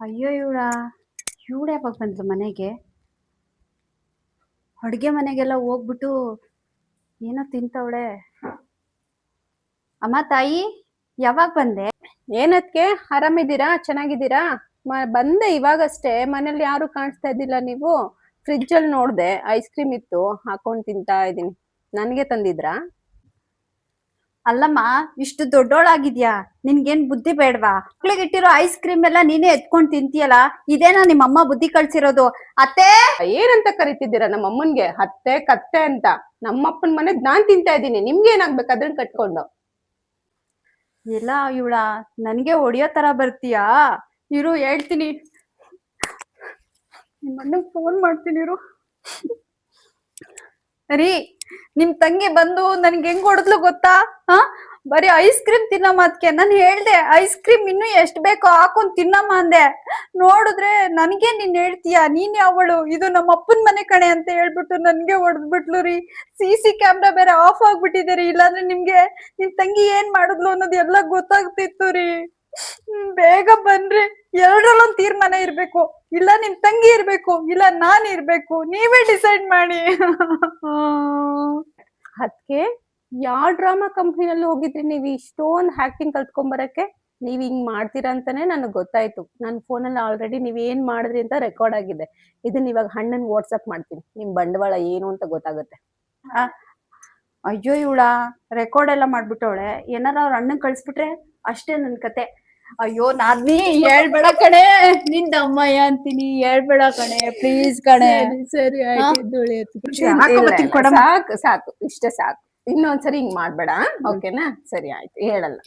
ಅಯ್ಯೋ ಇವಳು ಯಾವಾಗ ಬಂದ್ಲು ಮನೆಗೆ? ಅಡುಗೆ ಮನೆಗೆಲ್ಲ ಹೋಗ್ಬಿಟ್ಟು ಏನೋ ತಿಂತವಳೆ. ಅಮ್ಮ ತಾಯಿ, ಯಾವಾಗ ಬಂದೆ? ಏನದ್ಕೆ ಆರಾಮಿದ್ದೀರಾ? ಚೆನ್ನಾಗಿದ್ದೀರಾ? ಬಂದೆ ಇವಾಗಷ್ಟೇ. ಮನೇಲಿ ಯಾರು ಕಾಣಿಸ್ತಾ ಇದ್ದಿಲ್ಲ ನೀವು. ಫ್ರಿಡ್ಜ್ ಅಲ್ಲಿ ನೋಡ್ದೆ, ಐಸ್ ಕ್ರೀಮ್ ಇತ್ತು, ಹಾಕೊಂಡ್ ತಿಂತಾ ಇದೀನಿ. ನನ್ಗೆ ತಂದಿದ್ರಾ? ಅಲ್ಲಮ್ಮ, ಇಷ್ಟು ದೊಡ್ಡೋಳಾಗಿದ್ಯಾ, ನಿನ್ಗೇನ್ ಬುದ್ಧಿ ಬೇಡ್ವಾ? ಮಕ್ಳಿಗೆ ಇಟ್ಟಿರೋ ಐಸ್ ಕ್ರೀಮ್ ಎಲ್ಲ ನೀನೇ ಎತ್ಕೊಂಡ್ ತಿಂತೀಯಲ್ಲ, ಇದೇನಾ ನಿಮ್ಮಮ್ಮ ಬುದ್ಧಿ ಕಳ್ಸಿರೋದು? ಅತ್ತೆ, ಏನಂತ ಕರಿತಿದ್ದೀರಾ ನಮ್ಮ ಅಮ್ಮನ್ಗೆ? ಅತ್ತೆ ಕತ್ತೆ ಅಂತ? ನಮ್ಮಪ್ಪನ ಮನೆಗ್ ನಾನ್ ತಿಂತಾ ಇದ್ದೀನಿ, ನಿಮ್ಗೆ ಏನಾಗ್ಬೇಕು ಅದನ್ನ ಕಟ್ಕೊಂಡು? ಇಲ್ಲ ನನ್ಗೆ ಹೊಡಿಯೋ ತರ ಬರ್ತೀಯಾ? ಇರು ಹೇಳ್ತೀನಿ, ನಿಮ್ಮಣ್ಣಂಗ್ ಫೋನ್ ಮಾಡ್ತೀನಿ ಇರು. ರೀ, ನಿಮ್ ತಂಗಿ ಬಂದು ನನ್ಗೆ ಹೆಂಗ್ ಹೊಡೆದ್ಲು ಗೊತ್ತಾ? ಬರೀ ಐಸ್ ಕ್ರೀಮ್ ತಿನ್ನಮ್ಮ ಅದಕ್ಕೆ ನಾನು ಹೇಳ್ದೆ, ಐಸ್ ಕ್ರೀಮ್ ಇನ್ನು ಎಷ್ಟ್ ಬೇಕೋ ಹಾಕೊಂಡ್ ತಿನ್ನಮ್ಮ ಅಂದೆ. ನೋಡಿದ್ರೆ ನನ್ಗೆ ನೀನ್ ಹೇಳ್ತೀಯ, ನೀನ್ ಯಾವಳು, ಇದು ನಮ್ಮ ಅಪ್ಪನ ಮನೆ ಕಣೆ ಅಂತ ಹೇಳ್ಬಿಟ್ಟು ನನ್ಗೆ ಹೊಡೆದ್ಬಿಟ್ಲು ರೀ. CC ಕ್ಯಾಮ್ರಾ ಬೇರೆ ಆಫ್ ಆಗ್ಬಿಟ್ಟಿದೆ ರೀ, ಇಲ್ಲಾಂದ್ರೆ ನಿಮ್ ತಂಗಿ ಏನ್ ಮಾಡಿದ್ಲು ಅನ್ನೋದು ಎಲ್ಲ ಗೊತ್ತಾಗ್ತಿತ್ತು ರೀ. ಬೇಗ ಬನ್ರಿ, ಎರಡರಲ್ಲೊಂದ್ ತೀರ್ಮಾನ ಇರ್ಬೇಕು. ಇಲ್ಲ ನಿಮ್ ತಂಗಿ ಇರ್ಬೇಕು, ಇಲ್ಲ ನಾನ್ ಇರ್ಬೇಕು, ನೀವೇ ಡಿಸೈಡ್ ಮಾಡಿ. ಅದಕ್ಕೆ ಯಾವ ಡ್ರಾಮಾ ಕಂಪ್ನಿನಲ್ಲಿ ಹೋಗಿದ್ರಿ ನೀವು ಇಷ್ಟೊಂದು ಹ್ಯಾಕ್ಟಿಂಗ್ ಕಲ್ತ್ಕೊಂಬರಕ್ಕೆ? ನೀವ್ ಹಿಂಗ್ ಮಾಡ್ತೀರಾ ಅಂತಾನೆ ನನಗೆ ಗೊತ್ತಾಯ್ತು. ನನ್ನ ಫೋನಲ್ಲಿ ಆಲ್ರೆಡಿ ನೀವ್ ಏನ್ ಮಾಡಿದ್ರಿ ಅಂತ ರೆಕಾರ್ಡ್ ಆಗಿದೆ. ಇದನ್ನ ಇವಾಗ ಹಣ್ಣನ್ ವಾಟ್ಸಪ್ ಮಾಡ್ತೀನಿ, ನಿಮ್ ಬಂಡವಾಳ ಏನು ಅಂತ ಗೊತ್ತಾಗುತ್ತೆ. ಅಯ್ಯೋ ರೆಕಾರ್ಡ್ ಎಲ್ಲ ಮಾಡ್ಬಿಟ್ಟವಳೆ. ಏನಾರ ಅವ್ರ ಅಣ್ಣನ್ ಕಳ್ಸ್ಬಿಟ್ರೆ ಅಷ್ಟೇ ನನ್ ಕತೆ. ಅಯ್ಯೋ ನಾದ್ನಿ, ಹೇಳ್ಬೇಡ ಕಣೆ, ನಿಂದ ಅಮ್ಮಯ್ಯ ಅಂತೀನಿ, ಹೇಳ್ಬೇಡ ಕಣೆ, ಪ್ಲೀಸ್ ಕಣೆ. ಸರಿ ಸಾಕು ಸಾಕು, ಇಷ್ಟೇ ಸಾಕು. ಇನ್ನೊಂದ್ಸರಿ ಹಿಂಗ್ ಮಾಡ್ಬೇಡ, ಓಕೆನಾ? ಸರಿ ಆಯ್ತು, ಹೇಳಲ್ಲ.